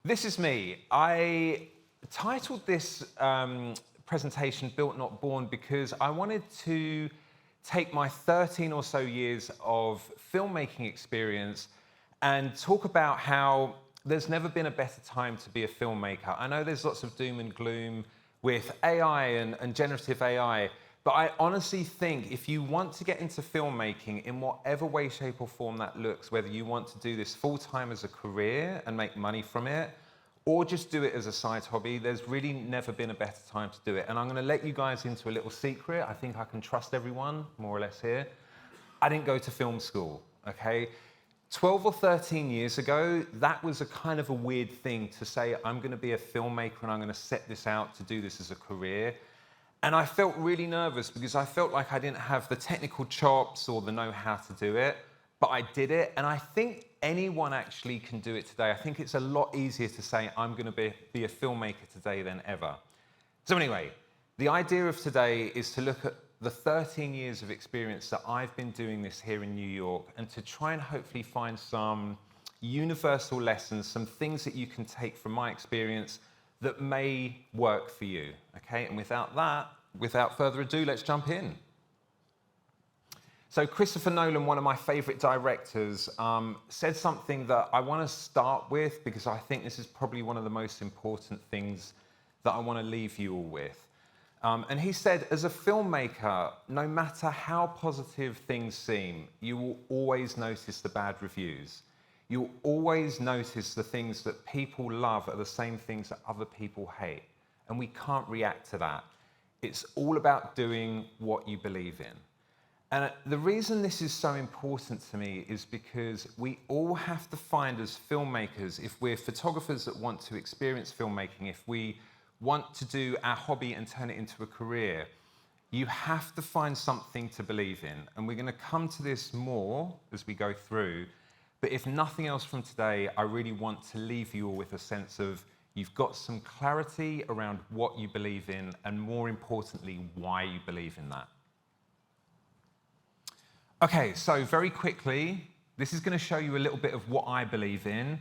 This is me. I titled this presentation Built Not Born because I wanted to take my 13 or so years of filmmaking experience and talk about how there's never been a better time to be a filmmaker. I know there's lots of doom and gloom with AI and generative AI, but I honestly think if you want to get into filmmaking in whatever way, shape or form that looks, whether you want to do this full-time as a career and make money from it, or just do it as a side hobby, there's really never been a better time to do it. And I'm gonna let you guys into a little secret. I think I can trust everyone, more or less here. I didn't go to film school, okay? 12 or 13 years ago, that was a kind of a weird thing to say, I'm gonna be a filmmaker and I'm gonna set this out to do this as a career. And I felt really nervous because I felt like I didn't have the technical chops or the know-how to do it, but I did it. And I think anyone actually can do it today. I think it's a lot easier to say, I'm gonna be a filmmaker today than ever. So anyway, the idea of today is to look at the 13 years of experience that I've been doing this here in New York and to try and hopefully find some universal lessons, some things that you can take from my experience that may work for you, okay? And without further ado, let's jump in. So Christopher Nolan, one of my favorite directors, said something that I want to start with because I think this is probably one of the most important things that I want to leave you all with. And he said, as a filmmaker, no matter how positive things seem, you will always notice the bad reviews. You'll always notice the things that people love are the same things that other people hate. And we can't react to that. It's all about doing what you believe in. And the reason this is so important to me is because we all have to find as filmmakers, if we're photographers that want to experience filmmaking, if we want to do our hobby and turn it into a career, you have to find something to believe in. And we're going to come to this more as we go through. But if nothing else from today, I really want to leave you all with a sense of you've got some clarity around what you believe in and more importantly, why you believe in that. Okay, so very quickly, this is going to show you a little bit of what I believe in.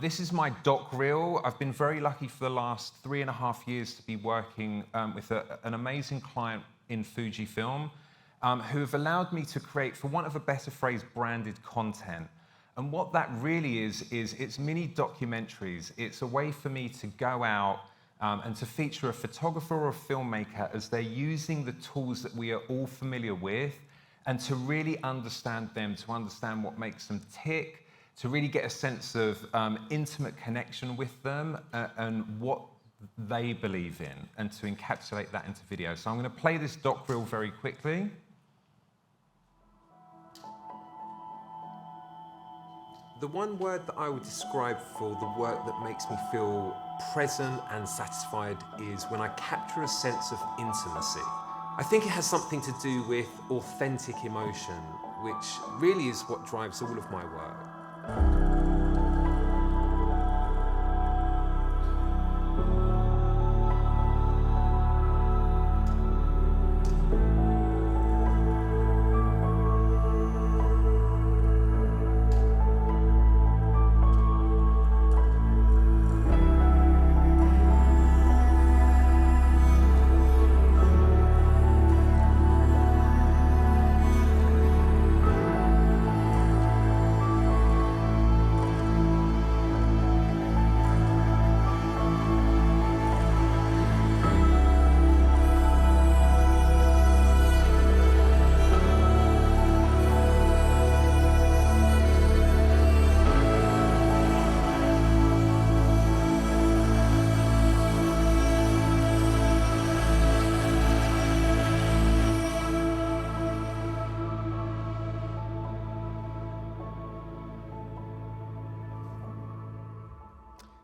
This is my doc reel. I've been very lucky for the last 3.5 years to be working with an amazing client in Fujifilm who have allowed me to create, for want of a better phrase, branded content. And what that really is it's mini documentaries. It's a way for me to go out and to feature a photographer or a filmmaker as they're using the tools that we are all familiar with and to really understand them, to understand what makes them tick, to really get a sense of intimate connection with them and what they believe in and to encapsulate that into video. So I'm going to play this doc reel very quickly. The one word that I would describe for the work that makes me feel present and satisfied is when I capture a sense of intimacy. I think it has something to do with authentic emotion, which really is what drives all of my work.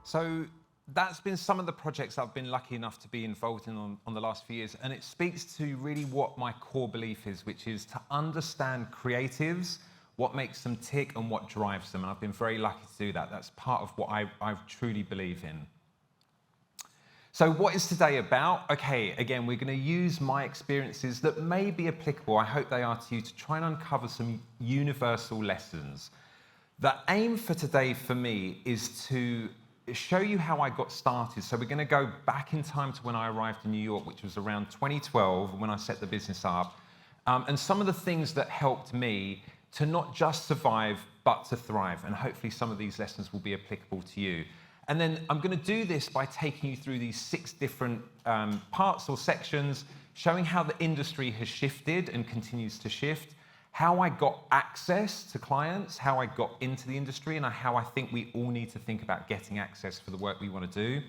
So that's been some of the projects I've been lucky enough to be involved in on the last few years. And it speaks to really what my core belief is, which is to understand creatives, what makes them tick and what drives them. And I've been very lucky to do that. That's part of what I truly believe in. So what is today about? Okay, again, we're going to use my experiences that may be applicable, I hope they are to you, to try and uncover some universal lessons. The aim for today for me is to show you how I got started. So we're going to go back in time to when I arrived in New York, which was around 2012, when I set the business up, and some of the things that helped me to not just survive, but to thrive. And hopefully some of these lessons will be applicable to you. And then I'm going to do this by taking you through these 6 different parts or sections, showing how the industry has shifted and continues to shift, how I got access to clients, how I got into the industry, and how I think we all need to think about getting access for the work we want to do.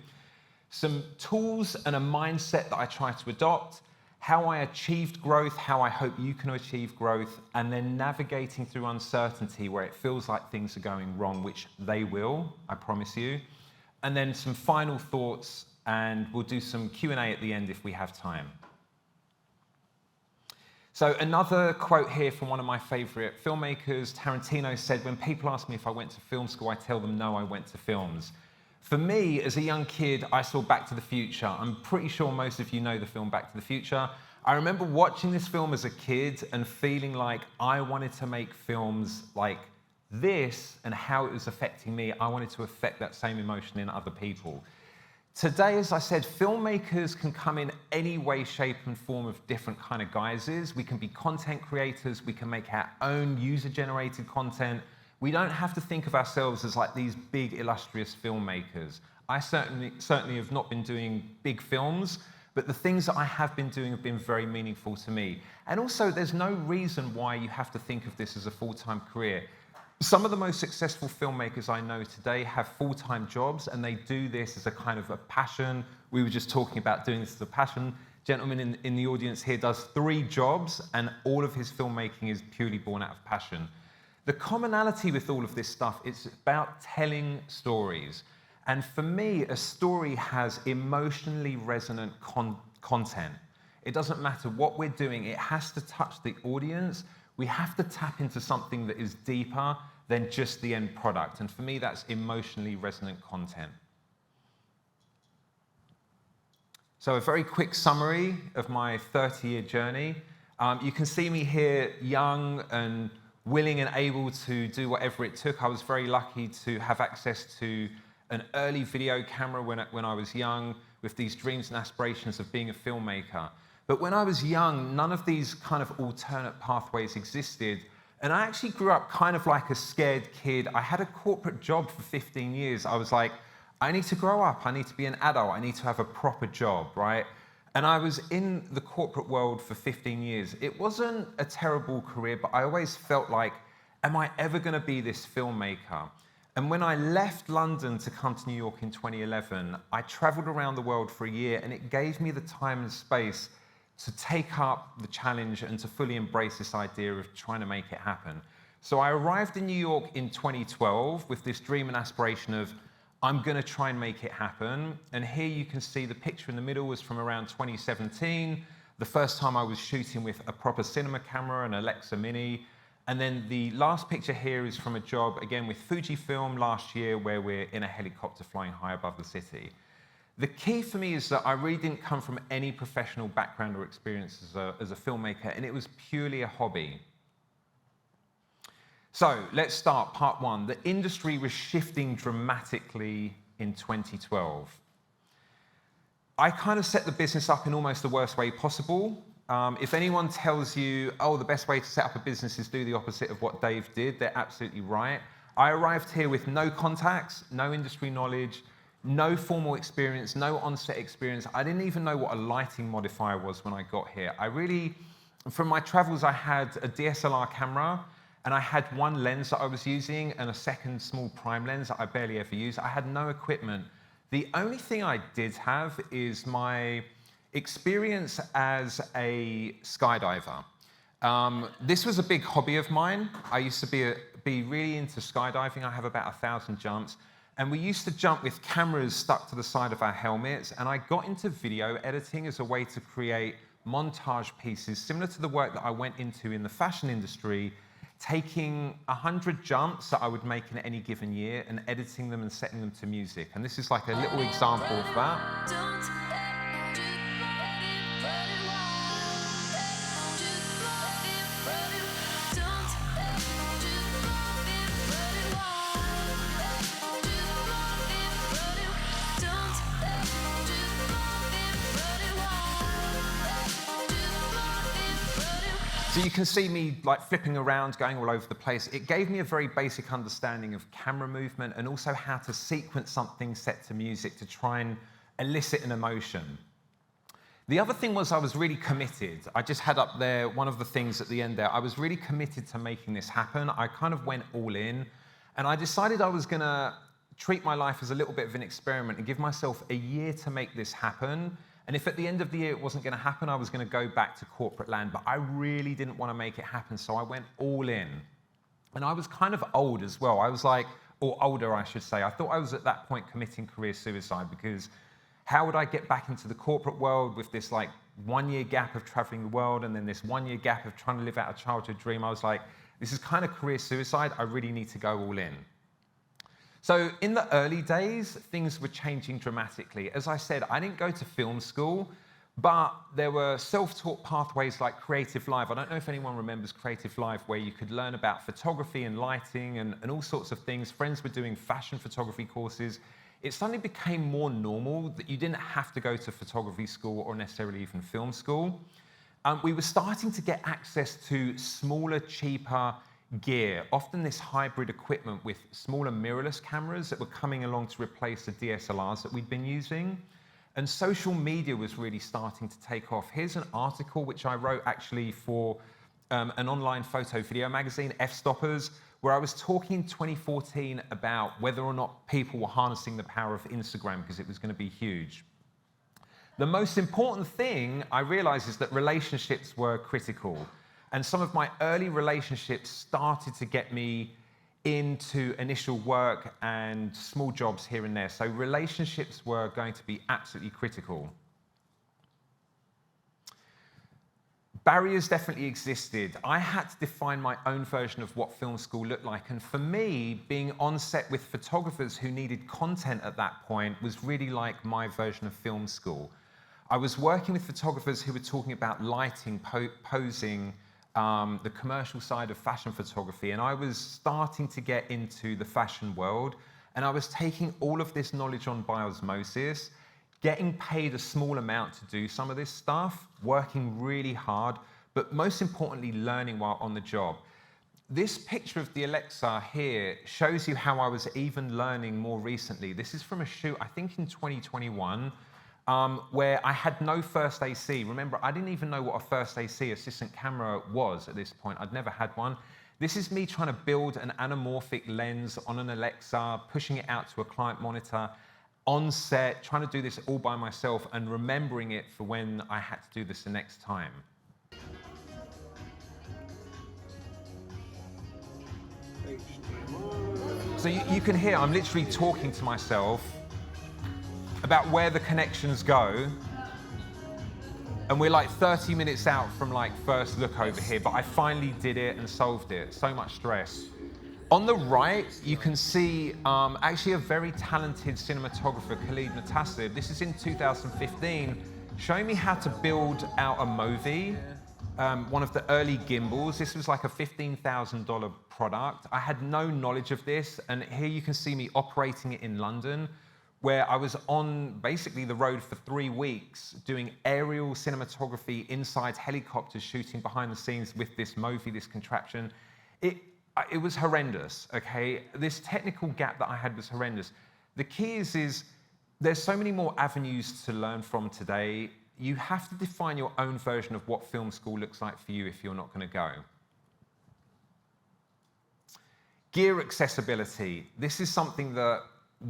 Some tools and a mindset that I try to adopt, how I achieved growth, how I hope you can achieve growth, and then navigating through uncertainty where it feels like things are going wrong, which they will, I promise you. And then some final thoughts, and we'll do some Q&A at the end if we have time. So another quote here from one of my favorite filmmakers, Tarantino, said, "When people ask me if I went to film school, I tell them no, I went to films." For me, as a young kid, I saw Back to the Future. I'm pretty sure most of you know the film Back to the Future. I remember watching this film as a kid and feeling like I wanted to make films like this, and how it was affecting me. I wanted to affect that same emotion in other people. Today, as I said, filmmakers can come in any way, shape, and form of different kind of guises. We can be content creators. We can make our own user-generated content. We don't have to think of ourselves as like these big, illustrious filmmakers. I certainly have not been doing big films, but the things that I have been doing have been very meaningful to me. And also, there's no reason why you have to think of this as a full-time career. Some of the most successful filmmakers I know today have full-time jobs, and they do this as a kind of a passion. We were just talking about doing this as a passion. Gentleman in the audience here does 3 jobs, and all of his filmmaking is purely born out of passion. The commonality with all of this stuff is about telling stories. And for me, a story has emotionally resonant content. It doesn't matter what we're doing, it has to touch the audience. We have to tap into something that is deeper than just the end product. And for me, that's emotionally resonant content. So a very quick summary of my 30-year journey. You can see me here young and willing and able to do whatever it took. I was very lucky to have access to an early video camera when I was young, with these dreams and aspirations of being a filmmaker. But when I was young, none of these kind of alternate pathways existed. And I actually grew up kind of like a scared kid. I had a corporate job for 15 years. I was like, I need to grow up. I need to be an adult. I need to have a proper job, right? And I was in the corporate world for 15 years. It wasn't a terrible career, but I always felt like, am I ever going to be this filmmaker? And when I left London to come to New York in 2011, I traveled around the world for a year, and it gave me the time and space to take up the challenge and to fully embrace this idea of trying to make it happen. So I arrived in New York in 2012 with this dream and aspiration of, I'm going to try and make it happen. And here you can see the picture in the middle was from around 2017, the first time I was shooting with a proper cinema camera, an Alexa Mini. And then the last picture here is from a job, again, with Fujifilm last year, where we're in a helicopter flying high above the city. The key for me is that I really didn't come from any professional background or experience as a filmmaker, and it was purely a hobby. So let's start part 1. The industry was shifting dramatically in 2012. I kind of set the business up in almost the worst way possible. If anyone tells you, oh, the best way to set up a business is do the opposite of what Dave did, they're absolutely right. I arrived here with no contacts, no industry knowledge, no formal experience, no on-set experience. I didn't even know what a lighting modifier was when I got here. From my travels, I had a DSLR camera, and I had one lens that I was using and a second small prime lens that I barely ever used. I had no equipment. The only thing I did have is my experience as a skydiver. This was a big hobby of mine. I used to be really into skydiving. I have about 1,000 jumps. And we used to jump with cameras stuck to the side of our helmets. And I got into video editing as a way to create montage pieces, similar to the work that I went into in the fashion industry, taking 100 jumps that I would make in any given year and editing them and setting them to music. And this is like a little example of that. So you can see me like flipping around, going all over the place. It gave me a very basic understanding of camera movement and also how to sequence something set to music to try and elicit an emotion. The other thing was I was really committed. I just had up there one of the things at the end there. I was really committed to making this happen. I kind of went all in, and I decided I was gonna treat my life as a little bit of an experiment and give myself a year to make this happen. And if at the end of the year it wasn't gonna happen, I was gonna go back to corporate land, but I really didn't wanna make it happen, so I went all in. And I was kind of old as well. I was like, or older, I should say. I thought I was at that point committing career suicide because how would I get back into the corporate world with this like 1 year gap of traveling the world and then this 1 year gap of trying to live out a childhood dream? I was like, this is kind of career suicide. I really need to go all in. So in the early days, things were changing dramatically. As I said, I didn't go to film school, but there were self-taught pathways like Creative Live. I don't know if anyone remembers Creative Live, where you could learn about photography and lighting and all sorts of things. Friends were doing fashion photography courses. It suddenly became more normal that you didn't have to go to photography school or necessarily even film school. We were starting to get access to smaller, cheaper gear, often this hybrid equipment with smaller mirrorless cameras that were coming along to replace the DSLRs that we'd been using. And social media was really starting to take off. Here's an article which I wrote actually for an online photo video magazine, F-Stoppers, where I was talking in 2014 about whether or not people were harnessing the power of Instagram because it was going to be huge. The most important thing I realized is that relationships were critical. And some of my early relationships started to get me into initial work and small jobs here and there. So relationships were going to be absolutely critical. Barriers definitely existed. I had to define my own version of what film school looked like. And for me, being on set with photographers who needed content at that point was really like my version of film school. I was working with photographers who were talking about lighting, posing, the commercial side of fashion photography, and I was starting to get into the fashion world, and I was taking all of this knowledge on by osmosis, getting paid a small amount to do some of this stuff, working really hard, but most importantly, learning while on the job. This picture of the Alexa here shows you how I was even learning more recently. This is from a shoot, I think in 2021, where I had no first AC. Remember, I didn't even know what a first AC assistant camera was at this point. I'd never had one. This is me trying to build an anamorphic lens on an Alexa, pushing it out to a client monitor, on set, trying to do this all by myself and remembering it for when I had to do this the next time. So you can hear I'm literally talking to myself about where the connections go, and we're like 30 minutes out from like first look over here, but I finally did it and solved it. So much stress. On the right, you can see actually a very talented cinematographer, Khalid Mutasib. This is in 2015, showing me how to build out a Movi, one of the early gimbals. This was like a $15,000 product. I had no knowledge of this, and here you can see me operating it in London, where I was on basically the road for 3 weeks doing aerial cinematography inside helicopters, shooting behind the scenes with this Movi, this contraption. It was horrendous, okay? This technical gap that I had was horrendous. The key is there's so many more avenues to learn from today. You have to define your own version of what film school looks like for you if you're not gonna go. Gear accessibility. This is something that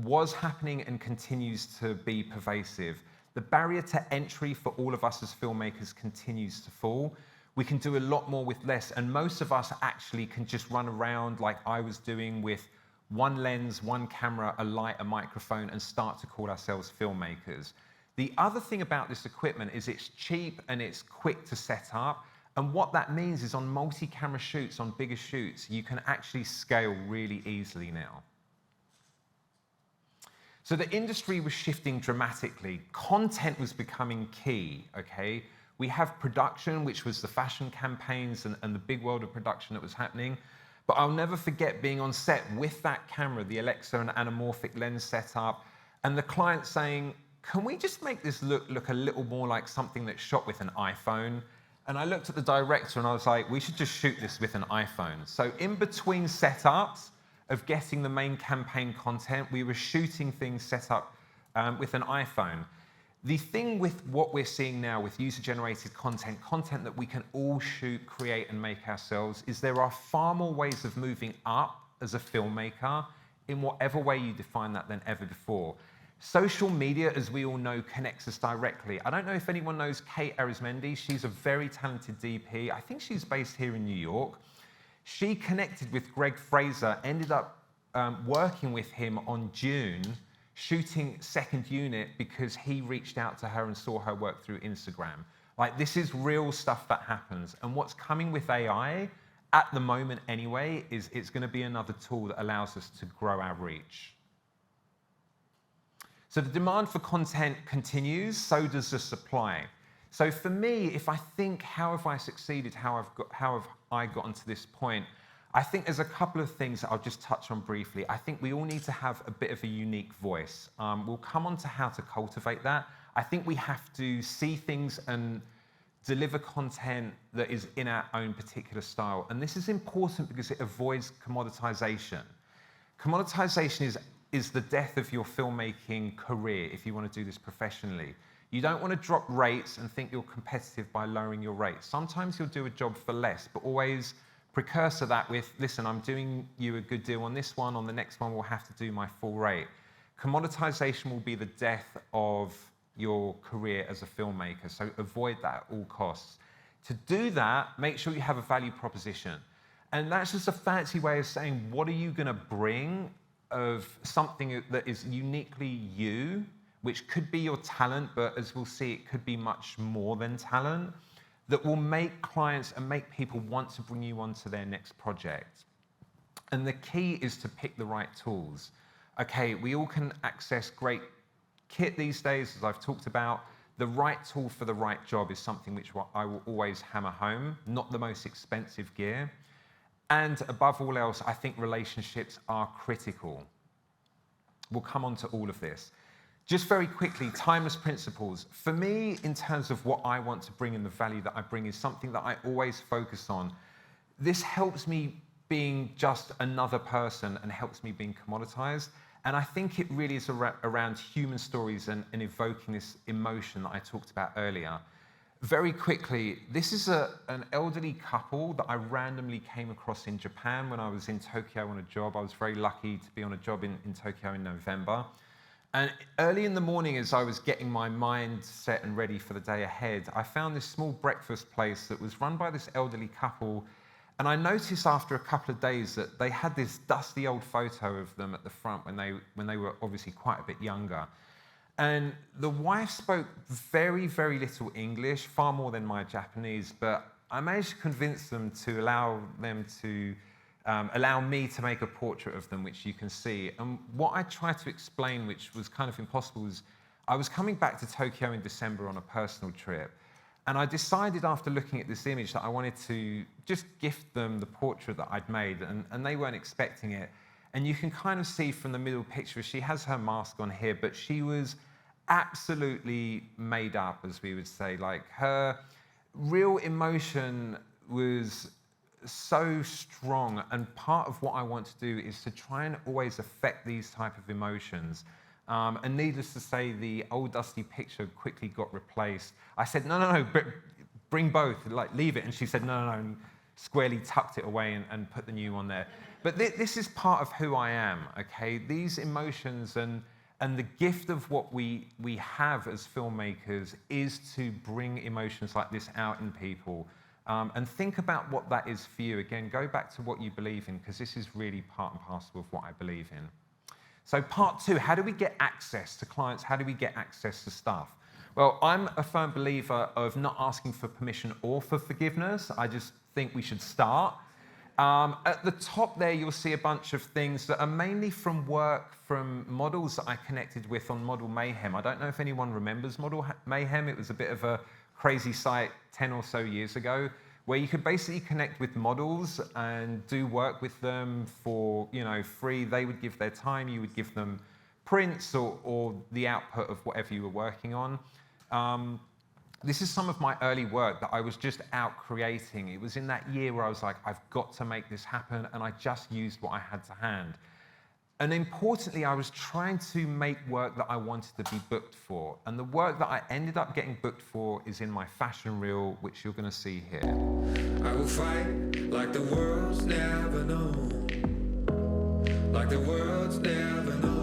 was happening and continues to be pervasive. The barrier to entry for all of us as filmmakers continues to fall. We can do a lot more with less, and most of us actually can just run around like I was doing with one lens, one camera, a light, a microphone, and start to call ourselves filmmakers. The other thing about this equipment is it's cheap and it's quick to set up, and what that means is on multi-camera shoots, on bigger shoots, you can actually scale really easily now. So the industry was shifting dramatically. Content was becoming key, okay? We have production, which was the fashion campaigns and the big world of production that was happening. But I'll never forget being on set with that camera, the Alexa and anamorphic lens setup, and the client saying, can we just make this look a little more like something that's shot with an iPhone? And I looked at the director and I was like, we should just shoot this with an iPhone. So in between setups of getting the main campaign content, we were shooting things set up with an iPhone. The thing with what we're seeing now with user-generated content, content that we can all shoot, create, and make ourselves, is there are far more ways of moving up as a filmmaker, in whatever way you define that, than ever before. Social media, as we all know, connects us directly. I don't know if anyone knows Kate Arizmendi. She's a very talented DP. I think she's based here in New York. She connected with Greg Fraser, ended up working with him on June, shooting Second Unit because he reached out to her and saw her work through Instagram. Like, this is real stuff that happens. And what's coming with AI, at the moment anyway, is it's going to be another tool that allows us to grow our reach. So the demand for content continues, so does the supply. So for me, if I think, how have I succeeded, how have I gotten to this point, I think there's a couple of things that I'll just touch on briefly. I think we all need to have a bit of a unique voice. We'll come on to how to cultivate that. I think we have to see things and deliver content that is in our own particular style. And this is important because it avoids commoditization. Commoditization is the death of your filmmaking career if you want to do this professionally. You don't want to drop rates and think you're competitive by lowering your rates. Sometimes you'll do a job for less, but always precursor that with, listen, I'm doing you a good deal on this one, on the next one we'll have to do my full rate. Commoditization will be the death of your career as a filmmaker, so avoid that at all costs. To do that, make sure you have a value proposition. And that's just a fancy way of saying, what are you going to bring of something that is uniquely you, which could be your talent, but as we'll see, it could be much more than talent, that will make clients and make people want to bring you onto their next project. And the key is to pick the right tools. Okay, we all can access great kit these days, as I've talked about. The right tool for the right job is something which I will always hammer home, not the most expensive gear. And above all else, I think relationships are critical. We'll come on to all of this. Just very quickly, timeless principles. For me, in terms of what I want to bring and the value that I bring, is something that I always focus on. This helps me being just another person and helps me being commoditized. And I think it really is around human stories and evoking this emotion that I talked about earlier. Very quickly, this is an elderly couple that I randomly came across in Japan when I was in Tokyo on a job. I was very lucky to be on a job in Tokyo in November. And early in the morning, as I was getting my mind set and ready for the day ahead, I found this small breakfast place that was run by this elderly couple. And I noticed after a couple of days that they had this dusty old photo of them at the front when they were obviously quite a bit younger. And the wife spoke very, very little English, far more than my Japanese, but I managed to convince them to allow me to make a portrait of them, which you can see. And what I tried to explain, which was kind of impossible, was I was coming back to Tokyo in December on a personal trip. And I decided after looking at this image that I wanted to just gift them the portrait that I'd made, and they weren't expecting it. And you can kind of see from the middle picture, she has her mask on here, but she was absolutely made up, as we would say. Like, her real emotion was so strong, and part of what I want to do is to try and always affect these type of emotions. And needless to say, the old dusty picture quickly got replaced. I said, no, bring both, like, leave it. And she said, no, and squarely tucked it away and put the new one there. But this is part of who I am, okay? These emotions and the gift of what we have as filmmakers is to bring emotions like this out in people. And think about what that is for you. Again, go back to what you believe in, because this is really part and parcel of what I believe in. So part two, how do we get access to clients? How do we get access to stuff? Well, I'm a firm believer of not asking for permission or for forgiveness. I just think we should start. At the top there, you'll see a bunch of things that are mainly from work from models that I connected with on Model Mayhem. I don't know if anyone remembers Model Mayhem. It was a bit of a crazy site 10 or so years ago, where you could basically connect with models and do work with them for, free. They would give their time, you would give them prints or the output of whatever you were working on. this is some of my early work that I was just out creating. It was in that year where I was like, I've got to make this happen, and I just used what I had to hand. And importantly, I was trying to make work that I wanted to be booked for. And the work that I ended up getting booked for is in my fashion reel, which you're going to see here. I will fight like the world's never known, like the world's never known.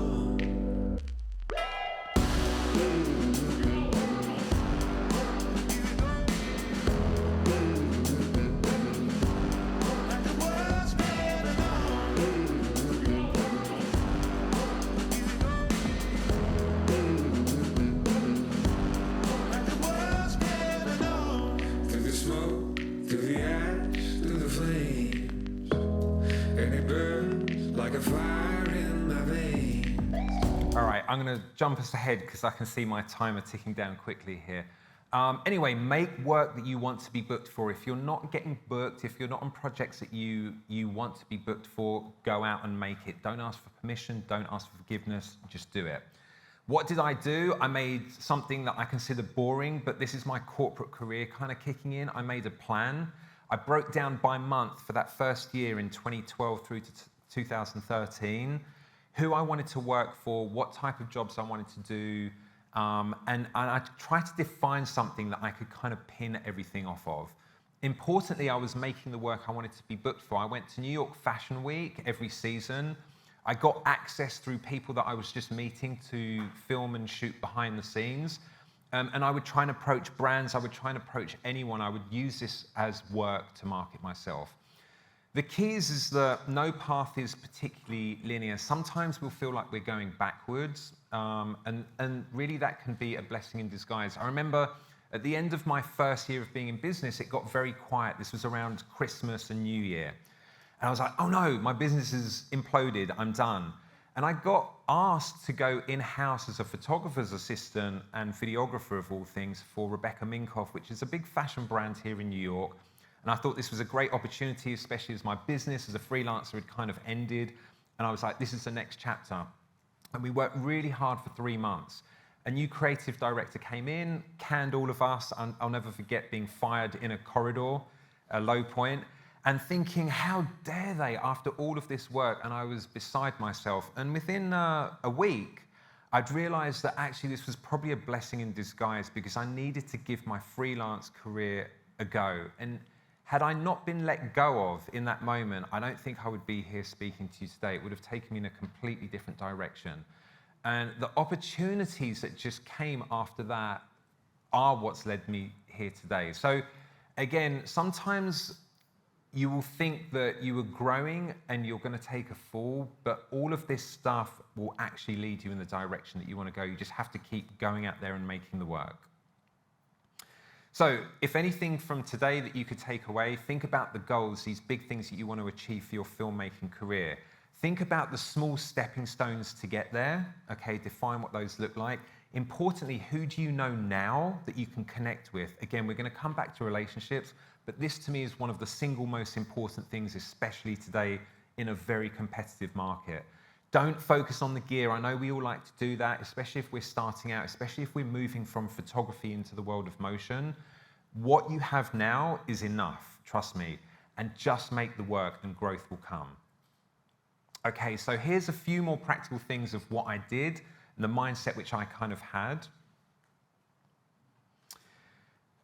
I'm going to jump us ahead because I can see my timer ticking down quickly here. Anyway, make work that you want to be booked for. If you're not getting booked, if you're not on projects that you want to be booked for, go out and make it. Don't ask for permission, don't ask for forgiveness, just do it. What did I do? I made something that I consider boring, but this is my corporate career kind of kicking in. I made a plan. I broke down by month for that first year in 2012 through to 2013, who I wanted to work for, what type of jobs I wanted to do, and I tried to define something that I could kind of pin everything off of. Importantly, I was making the work I wanted to be booked for. I went to New York Fashion Week every season. I got access through people that I was just meeting to film and shoot behind the scenes. And I would try and approach brands, I would try and approach anyone. I would use this as work to market myself. The key is that no path is particularly linear. Sometimes we'll feel like we're going backwards, and really that can be a blessing in disguise. I remember at the end of my first year of being in business, it got very quiet. This was around Christmas and New Year. And I was like, oh no, my business has imploded, I'm done. And I got asked to go in-house as a photographer's assistant and videographer of all things for Rebecca Minkoff, which is a big fashion brand here in New York. And I thought this was a great opportunity, especially as my business as a freelancer had kind of ended. And I was like, this is the next chapter. And we worked really hard for 3 months. A new creative director came in, canned all of us. I'll never forget being fired in a corridor, a low point, and thinking, how dare they after all of this work? And I was beside myself. And within a week, I'd realized that actually this was probably a blessing in disguise because I needed to give my freelance career a go. And had I not been let go of in that moment, I don't think I would be here speaking to you today. It would have taken me in a completely different direction. And the opportunities that just came after that are what's led me here today. So again, sometimes you will think that you are growing and you're going to take a fall, but all of this stuff will actually lead you in the direction that you want to go. You just have to keep going out there and making the work. So if anything from today that you could take away, think about the goals, these big things that you want to achieve for your filmmaking career. Think about the small stepping stones to get there, okay? Define what those look like. Importantly, who do you know now that you can connect with? Again, we're going to come back to relationships, but this to me is one of the single most important things, especially today in a very competitive market. Don't focus on the gear. I know we all like to do that, especially if we're starting out, especially if we're moving from photography into the world of motion. What you have now is enough, trust me, and just make the work and growth will come. Okay, so here's a few more practical things of what I did and the mindset which I kind of had.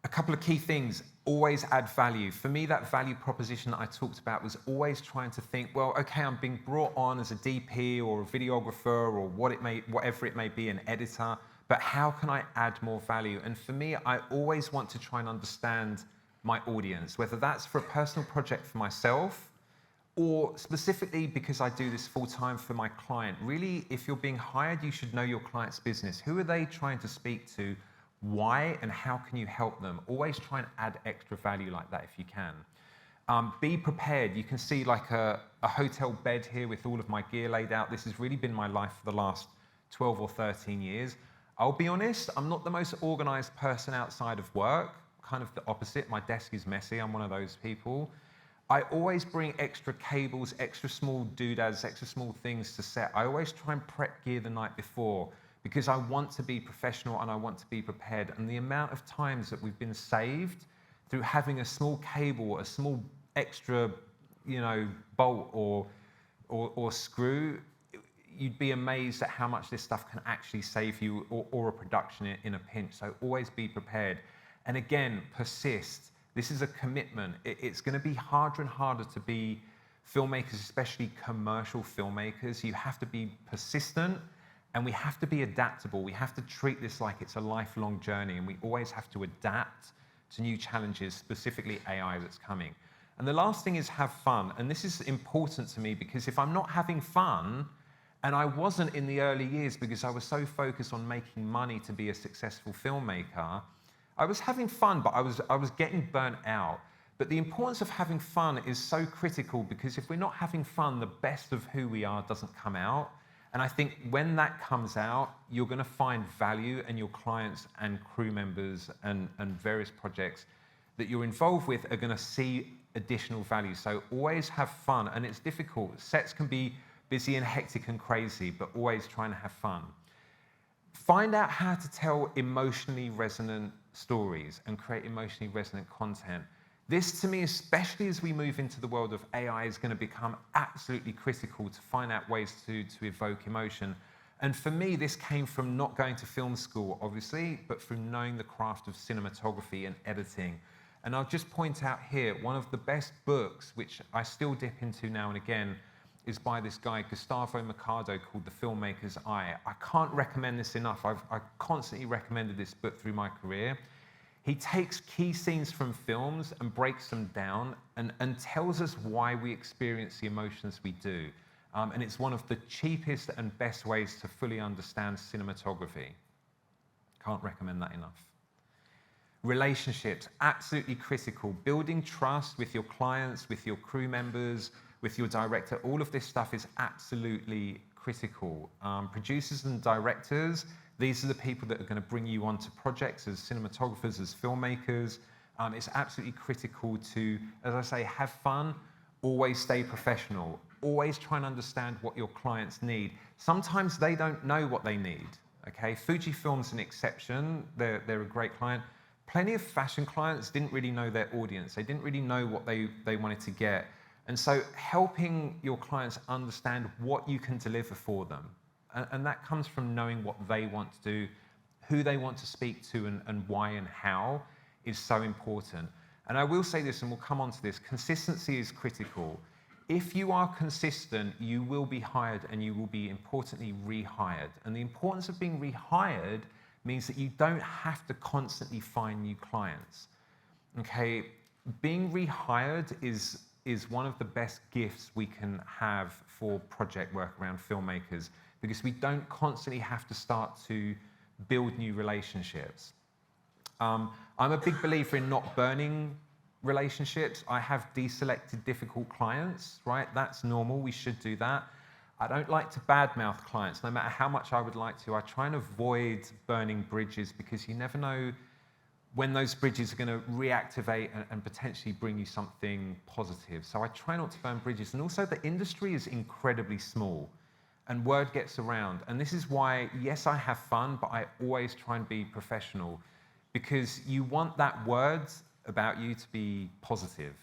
A couple of key things. Always add value. For me, that value proposition that I talked about was always trying to think, well, okay, I'm being brought on as a DP or a videographer or whatever it may be, an editor, but how can I add more value? And for me, I always want to try and understand my audience, whether that's for a personal project for myself or specifically because I do this full-time for my client. Really, if you're being hired, you should know your client's business. Who are they trying to speak to? Why and how can you help them? Always try and add extra value like that if you can. Be prepared. You can see like a hotel bed here with all of my gear laid out. This has really been my life for the last 12 or 13 years. I'll be honest, I'm not the most organized person outside of work, kind of the opposite. My desk is messy, I'm one of those people. I always bring extra cables, extra small doodads, extra small things to set. I always try and prep gear the night before, because I want to be professional and I want to be prepared. And the amount of times that we've been saved through having a small cable, a small extra, bolt or screw, you'd be amazed at how much this stuff can actually save you or a production in a pinch. So always be prepared. And again, persist. This is a commitment. It's going to be harder and harder to be filmmakers, especially commercial filmmakers. You have to be persistent and we have to be adaptable. We have to treat this like it's a lifelong journey, and we always have to adapt to new challenges, specifically AI that's coming. And the last thing is have fun. And this is important to me because if I'm not having fun, and I wasn't in the early years because I was so focused on making money to be a successful filmmaker, I was having fun, but I was getting burnt out. But the importance of having fun is so critical, because if we're not having fun, the best of who we are doesn't come out. And I think when that comes out, you're going to find value, and your clients and crew members and various projects that you're involved with are going to see additional value. So always have fun. And it's difficult. Sets can be busy and hectic and crazy, but always trying to have fun. Find out how to tell emotionally resonant stories and create emotionally resonant content. This, to me, especially as we move into the world of AI, is going to become absolutely critical to find out ways to evoke emotion. And for me, this came from not going to film school, obviously, but from knowing the craft of cinematography and editing. And I'll just point out here, one of the best books, which I still dip into now and again, is by this guy, Gustavo Mercado, called The Filmmaker's Eye. I can't recommend this enough. I've constantly recommended this book through my career. He takes key scenes from films and breaks them down and tells us why we experience the emotions we do. And it's one of the cheapest and best ways to fully understand cinematography. Can't recommend that enough. Relationships, absolutely critical. Building trust with your clients, with your crew members, with your director, all of this stuff is absolutely critical. Producers and directors, these are the people that are going to bring you onto projects as cinematographers, as filmmakers. It's absolutely critical to, as I say, have fun, always stay professional, always try and understand what your clients need. Sometimes they don't know what they need, okay? Fujifilm's an exception. They're a great client. Plenty of fashion clients didn't really know their audience. They didn't really know what they wanted to get. And so helping your clients understand what you can deliver for them. And that comes from knowing what they want to do, who they want to speak to, and why and how is so important. And I will say this, and we'll come on to this, consistency is critical. If you are consistent, you will be hired, and you will be, importantly, rehired. And the importance of being rehired means that you don't have to constantly find new clients. Okay, being rehired is one of the best gifts we can have for project work around filmmakers, because we don't constantly have to start to build new relationships. I'm a big believer in not burning relationships. I have deselected difficult clients, right? That's normal, we should do that. I don't like to badmouth clients, no matter how much I would like to. I try and avoid burning bridges, because you never know when those bridges are going to reactivate and potentially bring you something positive. So I try not to burn bridges. And also, the industry is incredibly small, and word gets around. And this is why, yes, I have fun, but I always try and be professional, because you want that word about you to be positive.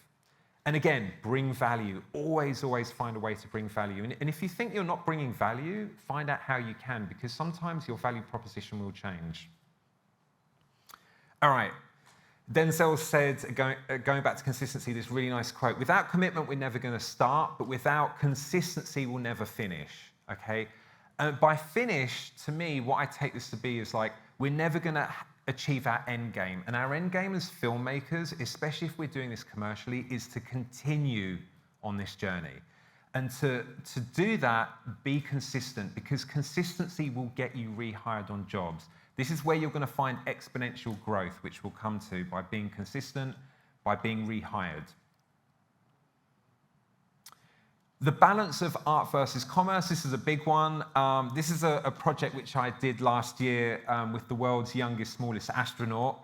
And again, bring value. Always, always find a way to bring value. And if you think you're not bringing value, find out how you can, because sometimes your value proposition will change. All right. Denzel said, going back to consistency, this really nice quote: without commitment, we're never going to start, but without consistency, we'll never finish. Okay? And by finish, to me, what I take this to be is like, we're never going to achieve our end game. And our end game as filmmakers, especially if we're doing this commercially, is to continue on this journey. And to do that, be consistent, because consistency will get you rehired on jobs. This is where you're going to find exponential growth, which we'll come to, by being consistent, by being rehired. The balance of art versus commerce, this is a big one. This is a project which I did last year with the world's youngest, smallest astronaut.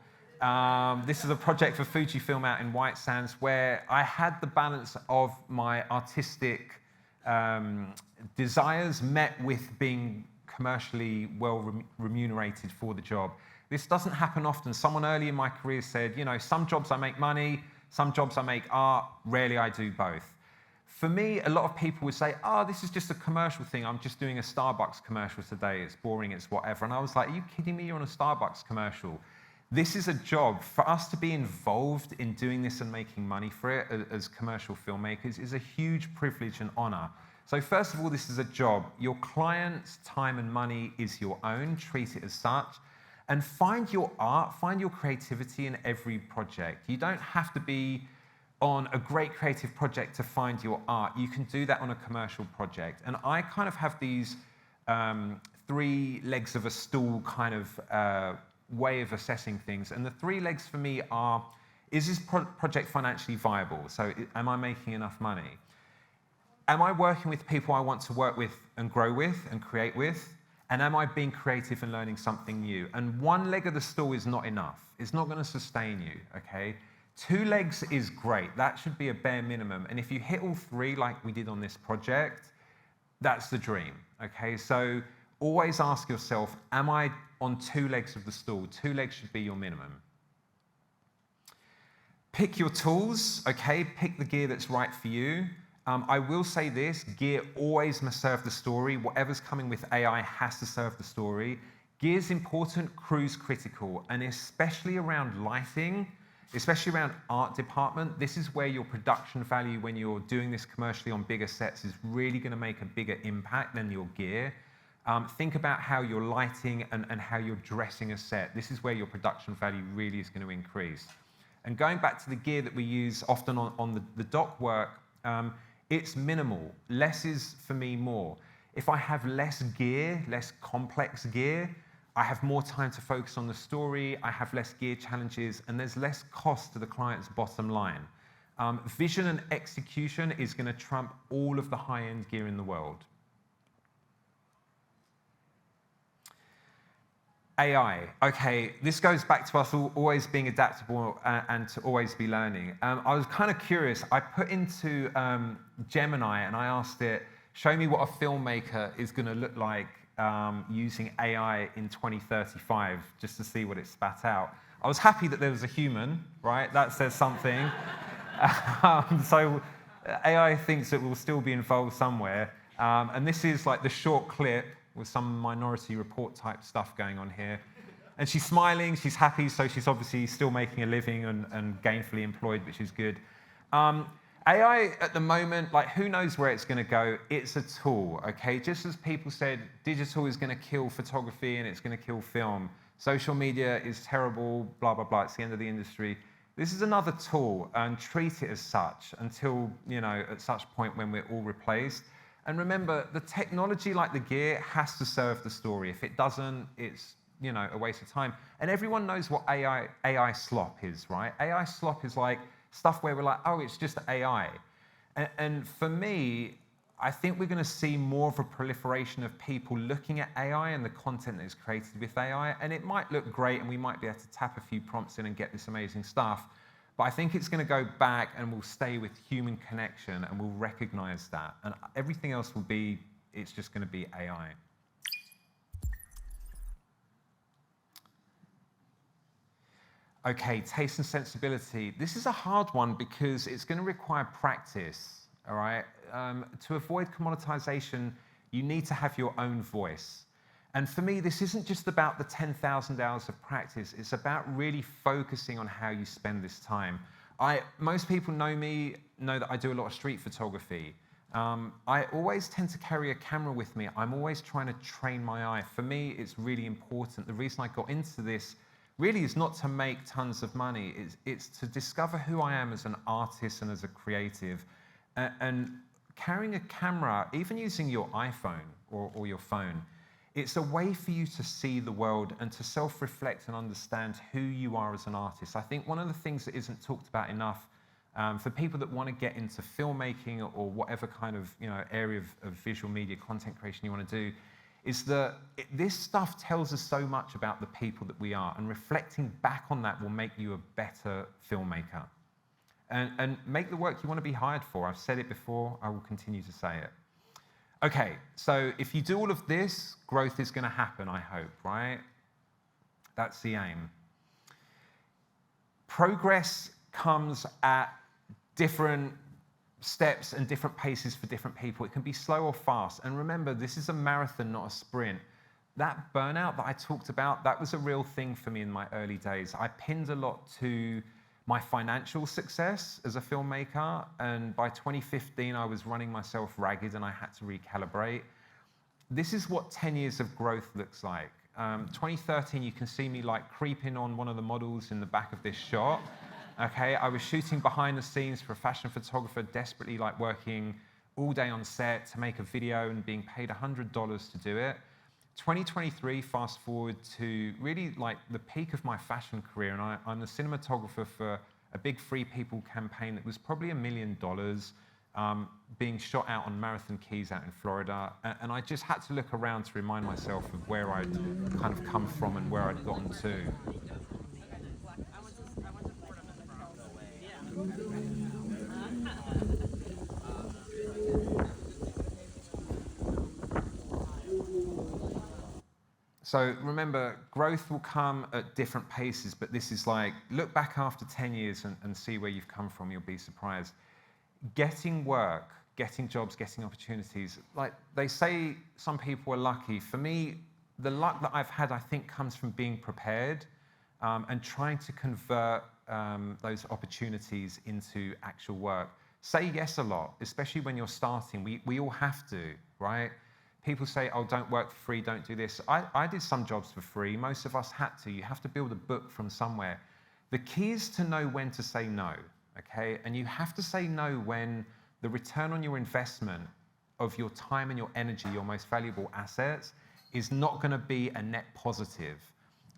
This is a project for Fujifilm out in White Sands, where I had the balance of my artistic desires met with being commercially well remunerated for the job. This doesn't happen often. Someone early in my career said, you know, some jobs I make money, some jobs I make art, rarely I do both. For me, a lot of people would say, oh, this is just a commercial thing. I'm just doing a Starbucks commercial today. It's boring, it's whatever. And I was like, are you kidding me? You're on a Starbucks commercial. This is a job. For us to be involved in doing this and making money for it as commercial filmmakers is a huge privilege and honor. So first of all, this is a job. Your client's time and money is your own. Treat it as such. And find your art, find your creativity in every project. You don't have to be on a great creative project to find your art. You can do that on a commercial project. And I kind of have these 3 legs of a stool kind of way of assessing things. And the 3 legs for me are, is this project financially viable? So am I making enough money? Am I working with people I want to work with and grow with and create with? And am I being creative and learning something new? And 1 leg of the stool is not enough. It's not going to sustain you, okay? 2 legs is great. That should be a bare minimum. And if you hit all 3 like we did on this project, that's the dream, okay? So always ask yourself, am I on 2 legs of the stool? 2 legs should be your minimum. Pick your tools, okay? Pick the gear that's right for you. I will say this, gear always must serve the story. Whatever's coming with AI has to serve the story. Gear's important, crew's critical, and especially around lighting, especially around art department, this is where your production value when you're doing this commercially on bigger sets is really going to make a bigger impact than your gear. Think about how you're lighting and how you're dressing a set. This is where your production value really is going to increase. And going back to the gear that we use often on the dock work, it's minimal. Less is, for me, more. If I have less gear, less complex gear, I have more time to focus on the story, I have less gear challenges, and there's less cost to the client's bottom line. Vision and execution is going to trump all of the high-end gear in the world. AI. Okay, this goes back to us always being adaptable and to always be learning. I was kind of curious. I put into Gemini and I asked it, show me what a filmmaker is going to look like using AI in 2035, just to see what it spat out. I was happy that there was a human, right? That says something. So AI thinks it will still be involved somewhere. And this is like the short clip with some Minority Report type stuff going on here. And she's smiling, she's happy, so she's obviously still making a living and gainfully employed, which is good. AI at the moment, like who knows where it's going to go? It's a tool, okay? Just as people said, digital is going to kill photography and it's going to kill film. Social media is terrible, blah, blah, blah. It's the end of the industry. This is another tool, and treat it as such until, you know, at such point when we're all replaced. And remember, the technology like the gear has to serve the story. If it doesn't, it's, you know, a waste of time. And everyone knows what AI slop is, right? AI slop is like stuff where we're like, oh, it's just AI. And for me, I think we're going to see more of a proliferation of people looking at AI and the content that is created with AI. And it might look great, and we might be able to tap a few prompts in and get this amazing stuff. But I think it's going to go back and we'll stay with human connection and we'll recognize that. And everything else will be, it's just going to be AI. Okay, taste and sensibility. This is a hard one because it's going to require practice, all right? To avoid commoditization, you need to have your own voice. And for me, this isn't just about the 10,000 hours of practice. It's about really focusing on how you spend this time. Most people know me, know that I do a lot of street photography. I always tend to carry a camera with me. I'm always trying to train my eye. For me, it's really important. The reason I got into this really is not to make tons of money. It's to discover who I am as an artist and as a creative. And carrying a camera, even using your iPhone or your phone, it's a way for you to see the world and to self-reflect and understand who you are as an artist. I think one of the things that isn't talked about enough for people that want to get into filmmaking or whatever kind of area of visual media content creation you want to do is that this stuff tells us so much about the people that we are, and reflecting back on that will make you a better filmmaker and make the work you want to be hired for. I've said it before, I will continue to say it. Okay, so if you do all of this, growth is going to happen, I hope, right? That's the aim. Progress comes at different steps and different paces for different people. It can be slow or fast. And remember, this is a marathon, not a sprint. That burnout that I talked about, that was a real thing for me in my early days. I pinned a lot to my financial success as a filmmaker. And by 2015, I was running myself ragged and I had to recalibrate. This is what 10 years of growth looks like. 2013, you can see me like creeping on one of the models in the back of this shot. Okay, I was shooting behind the scenes for a fashion photographer, desperately like working all day on set to make a video and being paid $100 to do it. 2023, fast forward to really like the peak of my fashion career, and I'm the cinematographer for a big Free People campaign that was probably $1 million, being shot out on Marathon Keys out in Florida. And I just had to look around to remind myself of where I'd kind of come from and where I'd gotten to. So remember, growth will come at different paces, but this is like, look back after 10 years and see where you've come from, you'll be surprised. Getting work, getting jobs, getting opportunities, like they say some people are lucky. For me, the luck that I've had, I think, comes from being prepared and trying to convert those opportunities into actual work. Say yes a lot, especially when you're starting. We all have to, right? People say, oh, don't work for free, don't do this. I did some jobs for free. Most of us had to. You have to build a book from somewhere. The key is to know when to say no, okay? And you have to say no when the return on your investment of your time and your energy, your most valuable assets, is not going to be a net positive.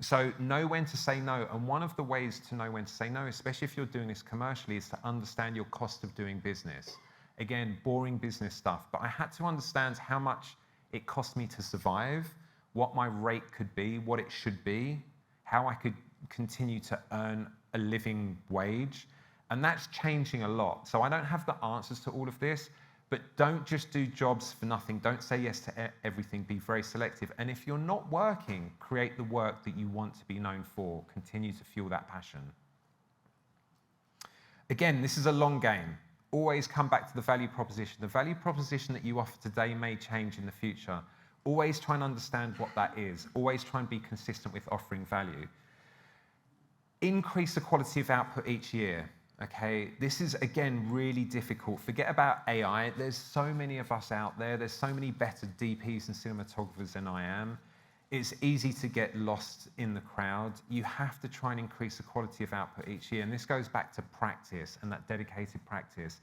So know when to say no. And one of the ways to know when to say no, especially if you're doing this commercially, is to understand your cost of doing business. Again, boring business stuff. But I had to understand how much it cost me to survive, what my rate could be, what it should be, how I could continue to earn a living wage. And that's changing a lot. So I don't have the answers to all of this, but don't just do jobs for nothing. Don't say yes to everything. Be very selective. And if you're not working, create the work that you want to be known for. Continue to fuel that passion. Again, this is a long game. Always come back to the value proposition. The value proposition that you offer today may change in the future. Always try and understand what that is. Always try and be consistent with offering value. Increase the quality of output each year. Okay, this is, again, really difficult. Forget about AI. There's so many of us out there. There's so many better DPs and cinematographers than I am. It's easy to get lost in the crowd. You have to try and increase the quality of output each year. And this goes back to practice and that dedicated practice.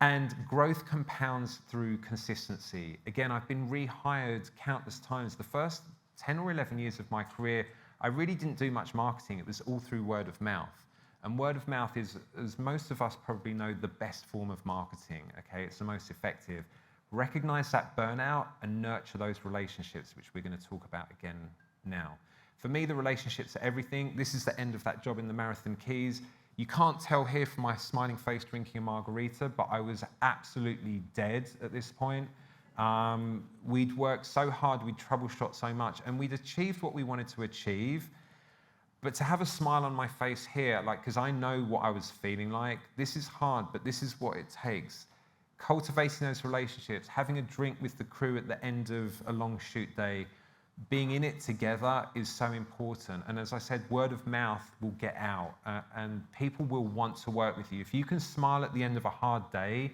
And growth compounds through consistency. Again, I've been rehired countless times. The first 10 or 11 years of my career, I really didn't do much marketing. It was all through word of mouth. And word of mouth is, as most of us probably know, the best form of marketing. Okay, it's the most effective. Recognize that burnout and nurture those relationships, which we're going to talk about again now. For me, the relationships are everything. This is the end of that job in the Marathon Keys. You can't tell here from my smiling face drinking a margarita, but I was absolutely dead at this point. We'd worked so hard, we'd troubleshot so much, and we'd achieved what we wanted to achieve. But to have a smile on my face here, like, because I know what I was feeling like, this is hard, but this is what it takes. Cultivating those relationships, having a drink with the crew at the end of a long shoot day, being in it together is so important. And as I said, word of mouth will get out and people will want to work with you. If you can smile at the end of a hard day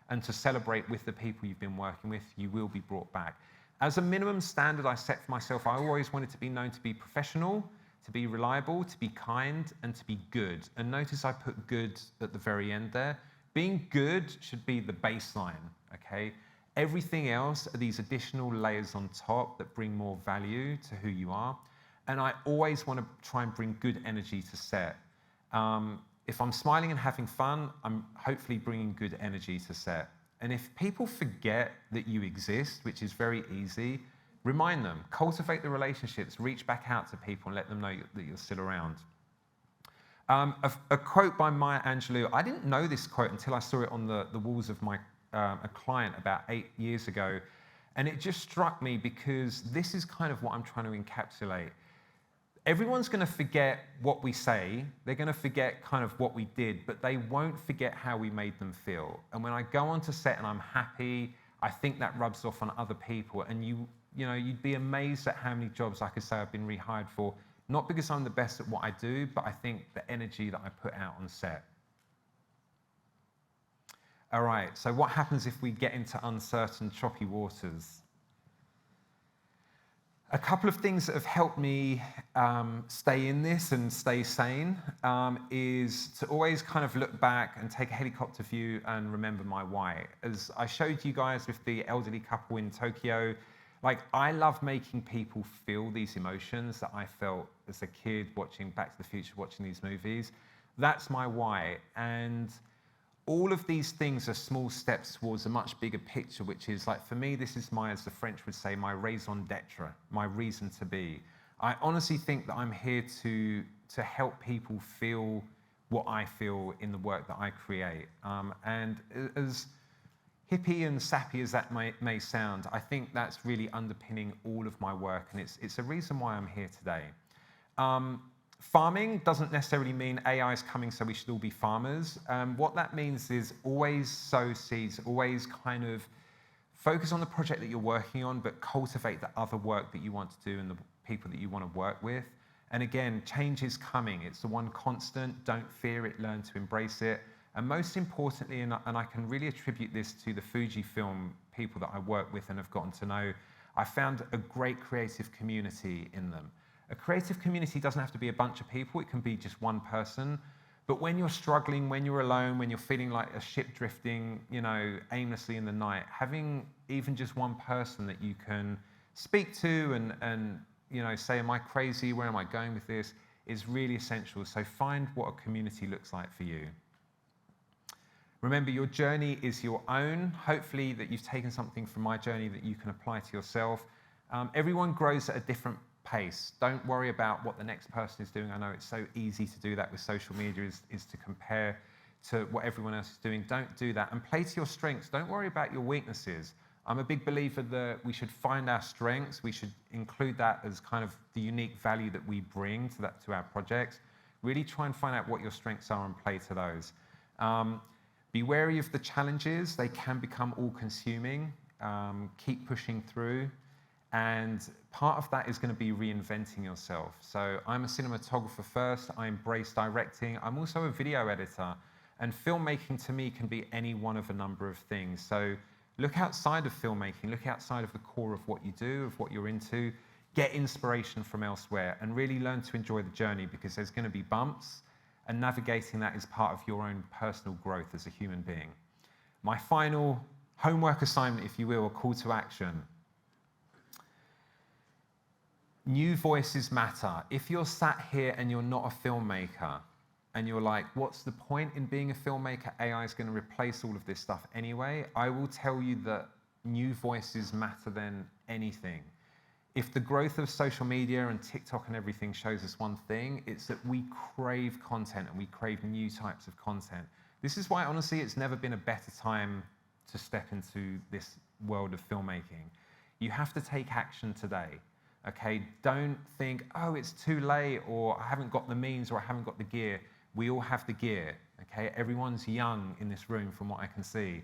and to celebrate with the people you've been working with, you will be brought back. As a minimum standard I set for myself, I always wanted to be known to be professional, to be reliable, to be kind, and to be good. And notice I put good at the very end there. Being good should be the baseline, okay? Everything else are these additional layers on top that bring more value to who you are. And I always want to try and bring good energy to set. If I'm smiling and having fun, I'm hopefully bringing good energy to set. And if people forget that you exist, which is very easy, remind them, cultivate the relationships, reach back out to people and let them know that you're still around. A quote by Maya Angelou. I didn't know this quote until I saw it on the walls of a client about 8 years ago. And it just struck me because this is kind of what I'm trying to encapsulate. Everyone's going to forget what we say, they're going to forget kind of what we did, but they won't forget how we made them feel. And when I go onto set and I'm happy, I think that rubs off on other people. And you'd be amazed at how many jobs I could say I've been rehired for, not because I'm the best at what I do, but I think the energy that I put out on set. All right, so what happens if we get into uncertain, choppy waters? A couple of things that have helped me stay in this and stay sane is to always kind of look back and take a helicopter view and remember my why. As I showed you guys with the elderly couple in Tokyo, like, I love making people feel these emotions that I felt as a kid watching Back to the Future, watching these movies. That's my why. And all of these things are small steps towards a much bigger picture, which is, like, for me, this is as the French would say, my raison d'etre, my reason to be. I honestly think that I'm here to help people feel what I feel in the work that I create. And as hippie and sappy as that may sound, I think that's really underpinning all of my work, and it's a reason why I'm here today. Farming doesn't necessarily mean AI is coming, so we should all be farmers. What that means is always sow seeds, always kind of focus on the project that you're working on, but cultivate the other work that you want to do and the people that you want to work with. And again, change is coming. It's the one constant. Don't fear it, learn to embrace it. And most importantly, and I can really attribute this to the Fujifilm people that I work with and have gotten to know, I found a great creative community in them. A creative community doesn't have to be a bunch of people, it can be just one person. But when you're struggling, when you're alone, when you're feeling like a ship drifting, aimlessly in the night, having even just one person that you can speak to and say, am I crazy? Where am I going with this? Is really essential. So find what a community looks like for you. Remember, your journey is your own. Hopefully that you've taken something from my journey that you can apply to yourself. Everyone grows at a different pace. Don't worry about what the next person is doing. I know it's so easy to do that with social media, is to compare to what everyone else is doing. Don't do that, and play to your strengths. Don't worry about your weaknesses. I'm a big believer that we should find our strengths. We should include that as kind of the unique value that we bring to our projects. Really try and find out what your strengths are and play to those. Be wary of the challenges. They can become all-consuming. Keep pushing through. And part of that is going to be reinventing yourself. So I'm a cinematographer first. I embrace directing. I'm also a video editor. And filmmaking to me can be any one of a number of things. So look outside of filmmaking. Look outside of the core of what you do, of what you're into. Get inspiration from elsewhere and really learn to enjoy the journey, because there's going to be bumps. And navigating that is part of your own personal growth as a human being. My final homework assignment, if you will, a call to action. New voices matter. If you're sat here and you're not a filmmaker, and you're like, what's the point in being a filmmaker? AI is going to replace all of this stuff anyway. I will tell you that new voices matter than anything. If the growth of social media and TikTok and everything shows us one thing, it's that we crave content and we crave new types of content. This is why, honestly, it's never been a better time to step into this world of filmmaking. You have to take action today. Okay, don't think, oh, it's too late, or I haven't got the means, or I haven't got the gear. We all have the gear, okay? Everyone's young in this room from what I can see.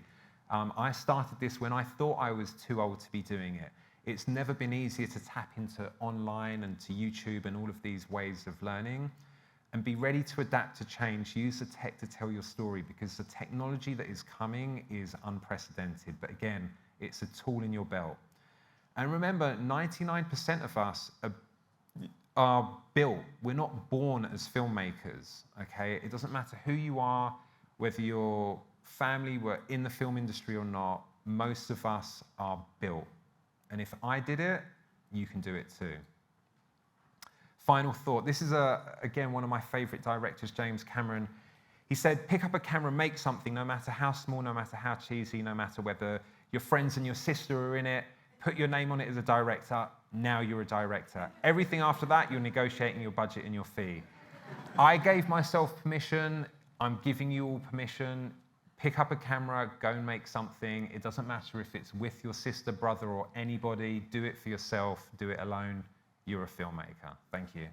I started this when I thought I was too old to be doing it. It's never been easier to tap into online and to YouTube and all of these ways of learning, and be ready to adapt to change. Use the tech to tell your story, because the technology that is coming is unprecedented. But again, it's a tool in your belt. And remember, 99% of us are built. We're not born as filmmakers, okay? It doesn't matter who you are, whether your family were in the film industry or not, most of us are built. And if I did it, you can do it too. Final thought. This is, again, one of my favorite directors, James Cameron. He said, pick up a camera, make something, no matter how small, no matter how cheesy, no matter whether your friends and your sister are in it. Put your name on it as a director, now you're a director. Everything after that, you're negotiating your budget and your fee. I gave myself permission, I'm giving you all permission. pick up a camera, go and make something. It doesn't matter if it's with your sister, brother, or anybody. Do it for yourself. Do it alone. You're a filmmaker. Thank you.